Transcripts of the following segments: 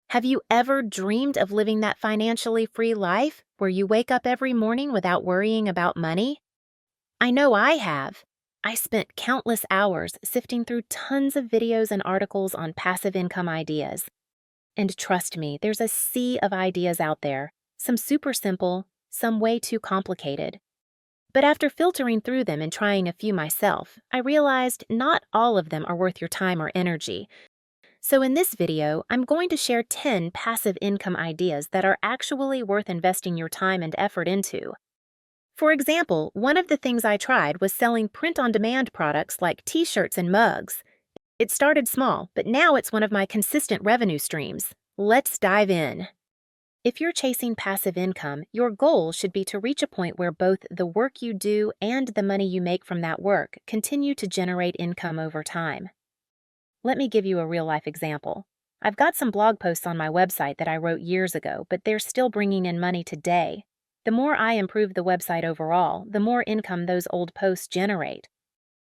Have you ever dreamed of living that financially free life where you wake up every morning without worrying about money? I know I have. I spent countless hours sifting through tons of videos and articles on passive income ideas. And trust me, there's a sea of ideas out there, some super simple, some way too complicated. But after filtering through them and trying a few myself, I realized not all of them are worth your time or energy. So in this video, I'm going to share 10 passive income ideas that are actually worth investing your time and effort into. For example, one of the things I tried was selling print-on-demand products like t-shirts and mugs. It started small, but now it's one of my consistent revenue streams. Let's dive in. If you're chasing passive income, your goal should be to reach a point where both the work you do and the money you make from that work continue to generate income over time. Let me give you a real-life example. I've got some blog posts on my website that I wrote years ago, but they're still bringing in money today. The more I improve the website overall, the more income those old posts generate.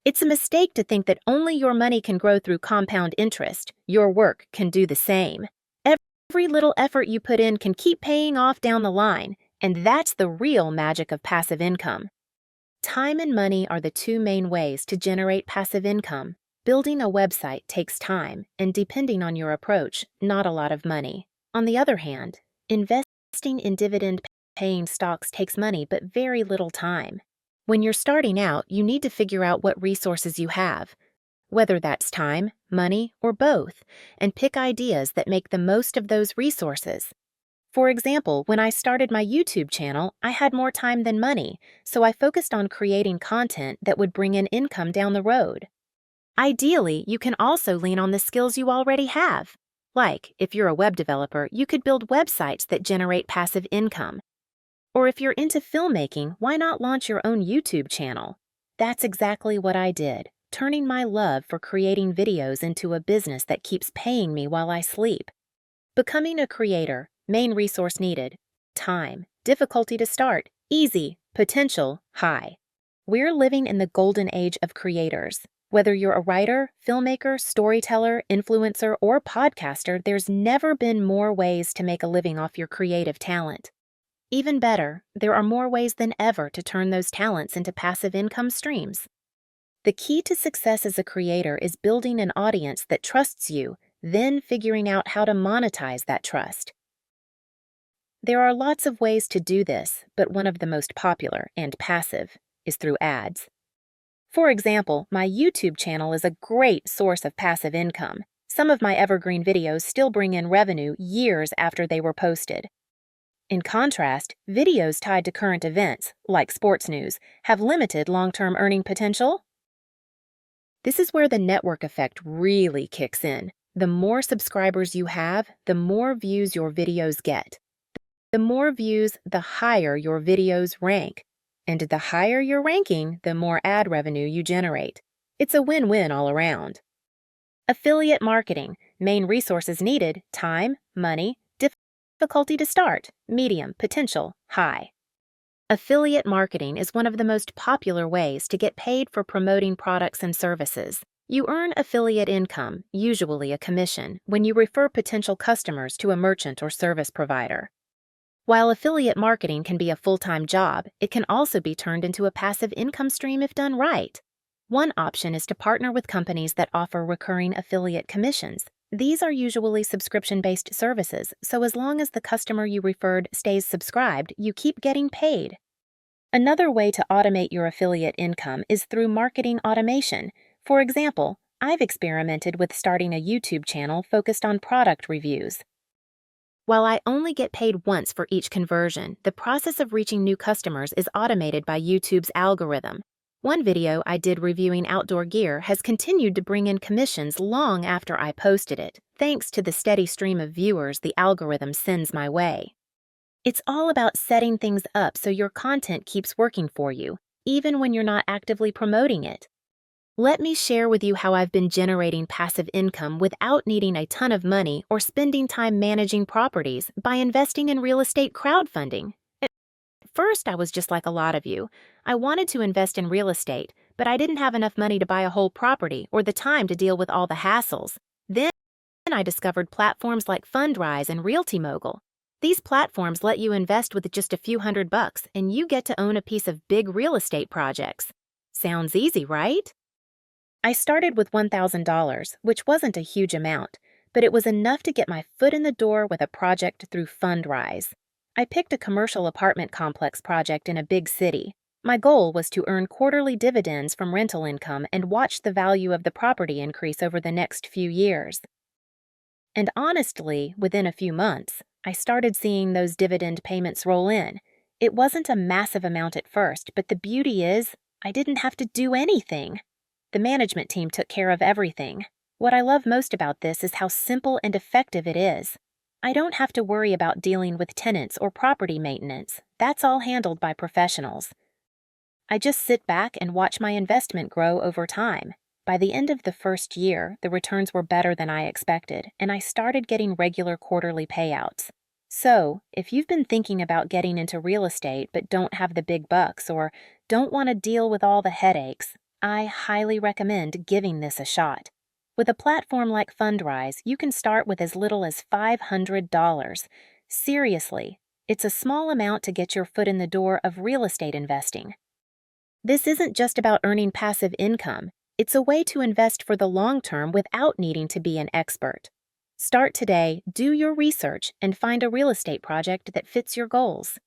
It's a mistake to think that only your money can grow through compound interest. Your work can do the same. Every little effort you put in can keep paying off down the line, and that's the real magic of passive income. Time and money are the two main ways to generate passive income. Building a website takes time, and depending on your approach, not a lot of money. On the other hand, investing in dividend-paying stocks takes money but very little time. When you're starting out, you need to figure out what resources you have, whether that's time, money, or both, and pick ideas that make the most of those resources. For example, when I started my YouTube channel, I had more time than money, so I focused on creating content that would bring in income down the road. Ideally, you can also lean on the skills you already have. Like, if you're a web developer, you could build websites that generate passive income. Or if you're into filmmaking, why not launch your own YouTube channel? That's exactly what I did, turning my love for creating videos into a business that keeps paying me while I sleep. Becoming a creator, main resource needed, time, difficulty to start, easy, potential, high. We're living in the golden age of creators. Whether you're a writer, filmmaker, storyteller, influencer, or podcaster, there's never been more ways to make a living off your creative talent. Even better, there are more ways than ever to turn those talents into passive income streams. The key to success as a creator is building an audience that trusts you, then figuring out how to monetize that trust. There are lots of ways to do this, but one of the most popular and passive is through ads. For example, my YouTube channel is a great source of passive income. Some of my evergreen videos still bring in revenue years after they were posted. In contrast, videos tied to current events, like sports news, have limited long-term earning potential. This is where the network effect really kicks in. The more subscribers you have, the more views your videos get. The more views, the higher your videos rank. And the higher your ranking, the more ad revenue you generate. It's a win-win all around. Affiliate marketing. Main resources needed: time, money, difficulty to start, medium, potential, high. Affiliate marketing is one of the most popular ways to get paid for promoting products and services. You earn affiliate income, usually a commission, when you refer potential customers to a merchant or service provider. While affiliate marketing can be a full-time job, it can also be turned into a passive income stream if done right. One option is to partner with companies that offer recurring affiliate commissions. These are usually subscription-based services, so as long as the customer you referred stays subscribed, you keep getting paid. Another way to automate your affiliate income is through marketing automation. For example, I've experimented with starting a YouTube channel focused on product reviews. While I only get paid once for each conversion, the process of reaching new customers is automated by YouTube's algorithm. One video I did reviewing outdoor gear has continued to bring in commissions long after I posted it, thanks to the steady stream of viewers the algorithm sends my way. It's all about setting things up so your content keeps working for you, even when you're not actively promoting it. Let me share with you how I've been generating passive income without needing a ton of money or spending time managing properties by investing in real estate crowdfunding. At first, I was just like a lot of you. I wanted to invest in real estate, but I didn't have enough money to buy a whole property or the time to deal with all the hassles. Then I discovered platforms like Fundrise and Realty Mogul. These platforms let you invest with just a few $100 and you get to own a piece of big real estate projects. Sounds easy, right? I started with $1,000, which wasn't a huge amount, but it was enough to get my foot in the door with a project through Fundrise. I picked a commercial apartment complex project in a big city. My goal was to earn quarterly dividends from rental income and watch the value of the property increase over the next few years. And honestly, within a few months, I started seeing those dividend payments roll in. It wasn't a massive amount at first, but the beauty is, I didn't have to do anything. The management team took care of everything. What I love most about this is how simple and effective it is. I don't have to worry about dealing with tenants or property maintenance. That's all handled by professionals. I just sit back and watch my investment grow over time. By the end of the first year, the returns were better than I expected, and I started getting regular quarterly payouts. So, if you've been thinking about getting into real estate but don't have the big bucks or don't want to deal with all the headaches, I highly recommend giving this a shot. With a platform like Fundrise, you can start with as little as $500. Seriously, it's a small amount to get your foot in the door of real estate investing. This isn't just about earning passive income. It's a way to invest for the long term without needing to be an expert. Start today, do your research, and find a real estate project that fits your goals.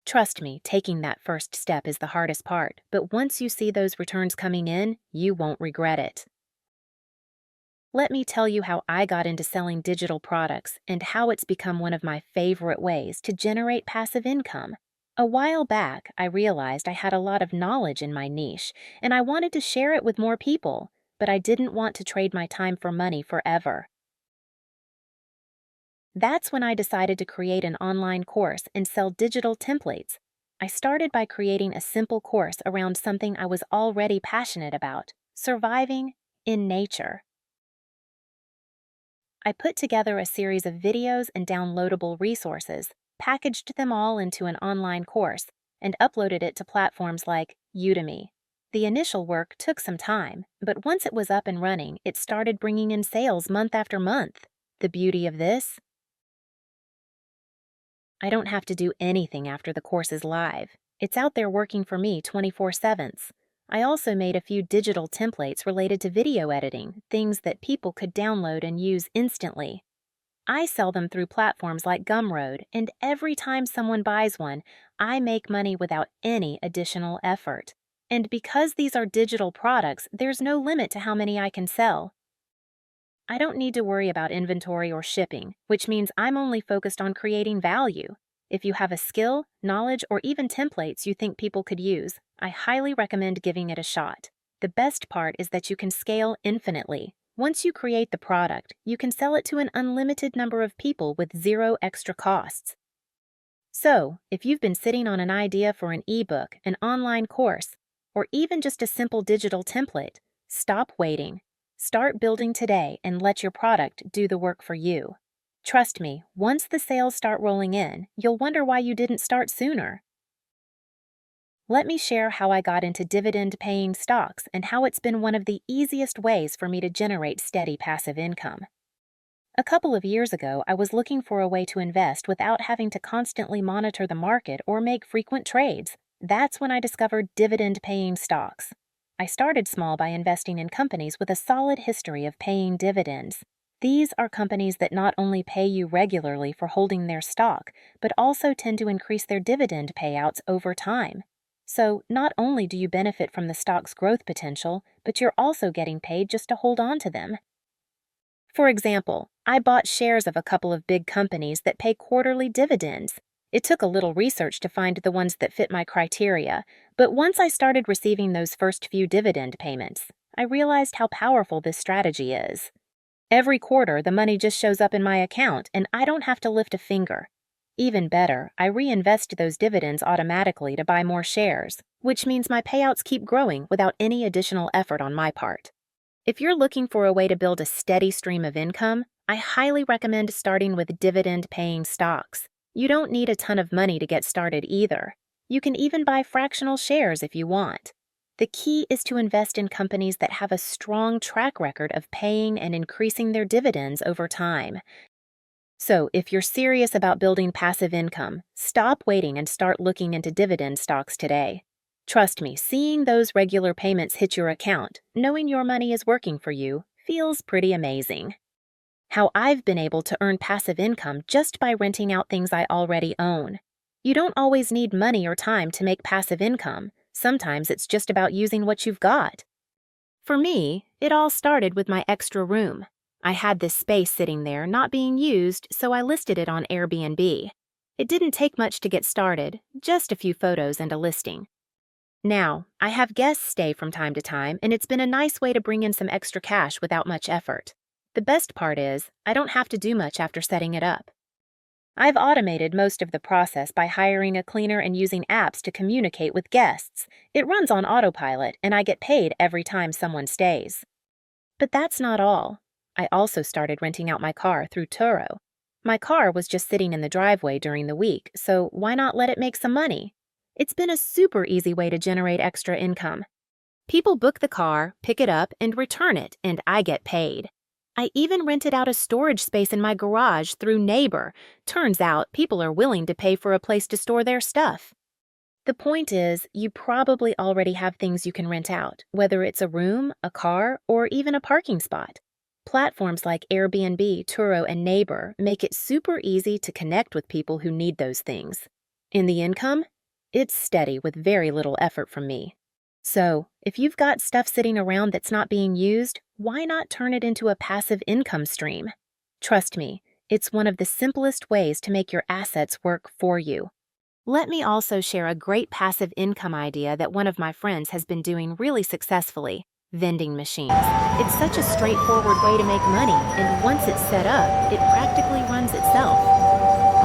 Trust me, taking that first step is the hardest part, but once you see those returns coming in, you won't regret it. Let me tell you how I got into selling digital products and how it's become one of my favorite ways to generate passive income. A while back, I realized I had a lot of knowledge in my niche, and I wanted to share it with more people, but I didn't want to trade my time for money forever. That's when I decided to create an online course and sell digital templates. I started by creating a simple course around something I was already passionate about: surviving in nature. I put together a series of videos and downloadable resources, packaged them all into an online course, and uploaded it to platforms like Udemy. The initial work took some time, but once it was up and running, it started bringing in sales month after month. The beauty of this? I don't have to do anything after the course is live. It's out there working for me 24/7. I also made a few digital templates related to video editing, things that people could download and use instantly. I sell them through platforms like Gumroad, and every time someone buys one, I make money without any additional effort. And because these are digital products, there's no limit to how many I can sell. I don't need to worry about inventory or shipping, which means I'm only focused on creating value. If you have a skill, knowledge, or even templates you think people could use, I highly recommend giving it a shot. The best part is that you can scale infinitely. Once you create the product, you can sell it to an unlimited number of people with zero extra costs. So, if you've been sitting on an idea for an ebook, an online course, or even just a simple digital template, stop waiting. Start building today and let your product do the work for you. Trust me, once the sales start rolling in, you'll wonder why you didn't start sooner. Let me share how I got into dividend-paying stocks and how it's been one of the easiest ways for me to generate steady passive income. A couple of years ago, I was looking for a way to invest without having to constantly monitor the market or make frequent trades. That's when I discovered dividend-paying stocks. I started small by investing in companies with a solid history of paying dividends. These are companies that not only pay you regularly for holding their stock, but also tend to increase their dividend payouts over time. So, not only do you benefit from the stock's growth potential, but you're also getting paid just to hold on to them. For example, I bought shares of a couple of big companies that pay quarterly dividends. It took a little research to find the ones that fit my criteria, but once I started receiving those first few dividend payments, I realized how powerful this strategy is. Every quarter, the money just shows up in my account, and I don't have to lift a finger. Even better, I reinvest those dividends automatically to buy more shares, which means my payouts keep growing without any additional effort on my part. If you're looking for a way to build a steady stream of income, I highly recommend starting with dividend-paying stocks. You don't need a ton of money to get started either. You can even buy fractional shares if you want. The key is to invest in companies that have a strong track record of paying and increasing their dividends over time. So, if you're serious about building passive income, stop waiting and start looking into dividend stocks today. Trust me, seeing those regular payments hit your account, knowing your money is working for you, feels pretty amazing. How I've been able to earn passive income just by renting out things I already own. You don't always need money or time to make passive income. Sometimes it's just about using what you've got. For me, it all started with my extra room. I had this space sitting there not being used, so I listed it on Airbnb. It didn't take much to get started, just a few photos and a listing. Now, I have guests stay from time to time, and it's been a nice way to bring in some extra cash without much effort. The best part is, I don't have to do much after setting it up. I've automated most of the process by hiring a cleaner and using apps to communicate with guests. It runs on autopilot, and I get paid every time someone stays. But that's not all. I also started renting out my car through Turo. My car was just sitting in the driveway during the week, so why not let it make some money? It's been a super easy way to generate extra income. People book the car, pick it up, and return it, and I get paid. I even rented out a storage space in my garage through Neighbor. Turns out people are willing to pay for a place to store their stuff. The point is, you probably already have things you can rent out, whether it's a room, a car, or even a parking spot. Platforms like Airbnb, Turo, and Neighbor make it super easy to connect with people who need those things. In the income, it's steady with very little effort from me. So, if you've got stuff sitting around that's not being used, why not turn it into a passive income stream? Trust me, it's one of the simplest ways to make your assets work for you. Let me also share a great passive income idea that one of my friends has been doing really successfully: vending machines. It's such a straightforward way to make money, and once it's set up, it practically runs itself.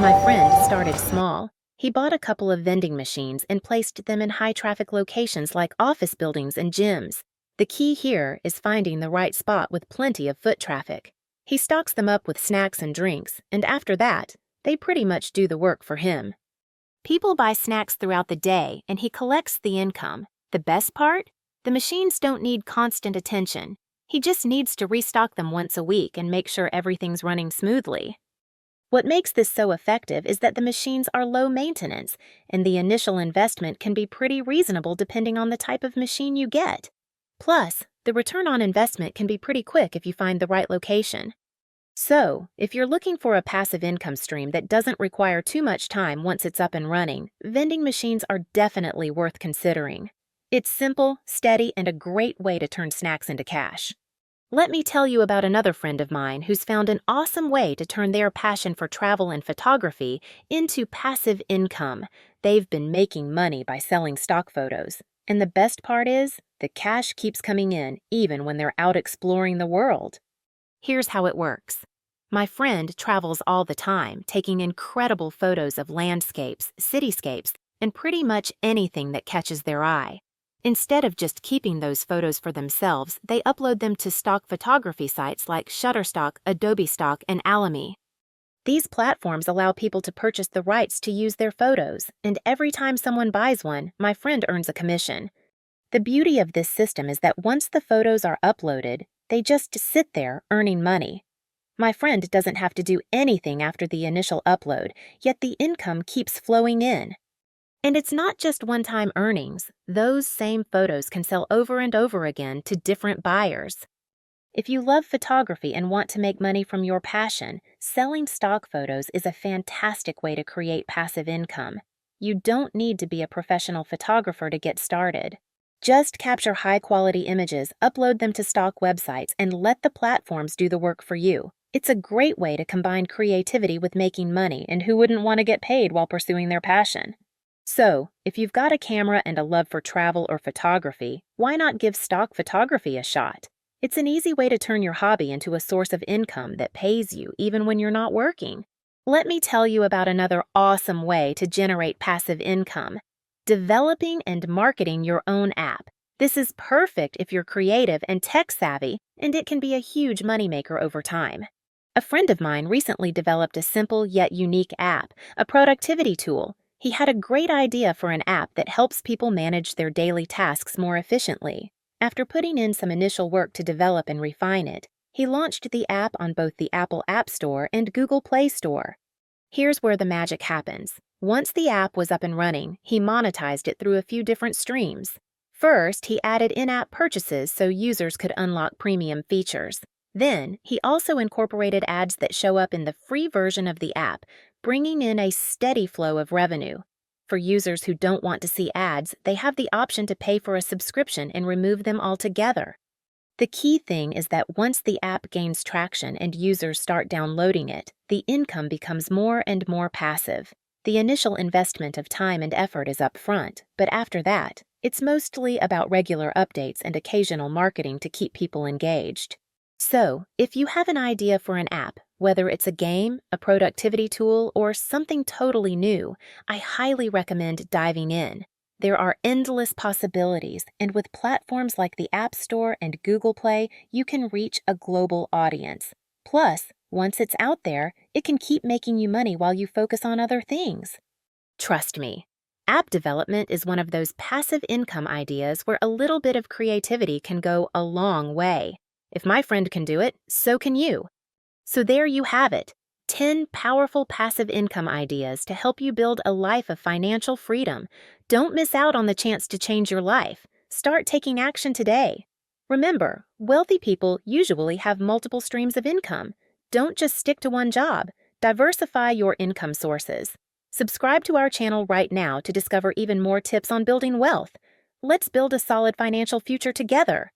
My friend started small. He bought a couple of vending machines and placed them in high-traffic locations like office buildings and gyms. The key here is finding the right spot with plenty of foot traffic. He stocks them up with snacks and drinks, and after that, they pretty much do the work for him. People buy snacks throughout the day, and he collects the income. The best part? The machines don't need constant attention. He just needs to restock them once a week and make sure everything's running smoothly. What makes this so effective is that the machines are low maintenance, and the initial investment can be pretty reasonable depending on the type of machine you get. Plus, the return on investment can be pretty quick if you find the right location. So, if you're looking for a passive income stream that doesn't require too much time once it's up and running, vending machines are definitely worth considering. It's simple, steady, and a great way to turn snacks into cash. Let me tell you about another friend of mine who's found an awesome way to turn their passion for travel and photography into passive income. They've been making money by selling stock photos. And the best part is, the cash keeps coming in even when they're out exploring the world. Here's how it works. My friend travels all the time, taking incredible photos of landscapes, cityscapes, and pretty much anything that catches their eye. Instead of just keeping those photos for themselves, they upload them to stock photography sites like Shutterstock, Adobe Stock, and Alamy. These platforms allow people to purchase the rights to use their photos, and every time someone buys one, my friend earns a commission. The beauty of this system is that once the photos are uploaded, they just sit there earning money. My friend doesn't have to do anything after the initial upload, yet the income keeps flowing in. And it's not just one-time earnings. Those same photos can sell over and over again to different buyers. If you love photography and want to make money from your passion, selling stock photos is a fantastic way to create passive income. You don't need to be a professional photographer to get started. Just capture high-quality images, upload them to stock websites, and let the platforms do the work for you. It's a great way to combine creativity with making money, and who wouldn't want to get paid while pursuing their passion? So, if you've got a camera and a love for travel or photography, why not give stock photography a shot? It's an easy way to turn your hobby into a source of income that pays you even when you're not working. Let me tell you about another awesome way to generate passive income: developing and marketing your own app. This is perfect if you're creative and tech-savvy, and it can be a huge moneymaker over time. A friend of mine recently developed a simple yet unique app, a productivity tool. He had a great idea for an app that helps people manage their daily tasks more efficiently. After putting in some initial work to develop and refine it, he launched the app on both the Apple App Store and Google Play Store. Here's where the magic happens. Once the app was up and running, he monetized it through a few different streams. First, he added in-app purchases so users could unlock premium features. Then, he also incorporated ads that show up in the free version of the app, bringing in a steady flow of revenue. For users who don't want to see ads, they have the option to pay for a subscription and remove them altogether. The key thing is that once the app gains traction and users start downloading it, the income becomes more and more passive. The initial investment of time and effort is upfront, but after that, it's mostly about regular updates and occasional marketing to keep people engaged. So, if you have an idea for an app, whether it's a game, a productivity tool, or something totally new, I highly recommend diving in. There are endless possibilities, and with platforms like the App Store and Google Play, you can reach a global audience. Plus, once it's out there, it can keep making you money while you focus on other things. Trust me, app development is one of those passive income ideas where a little bit of creativity can go a long way. If my friend can do it, so can you. So there you have it, 10 powerful passive income ideas to help you build a life of financial freedom. Don't miss out on the chance to change your life. Start taking action today. Remember, wealthy people usually have multiple streams of income. Don't just stick to one job. Diversify your income sources. Subscribe to our channel right now to discover even more tips on building wealth. Let's build a solid financial future together.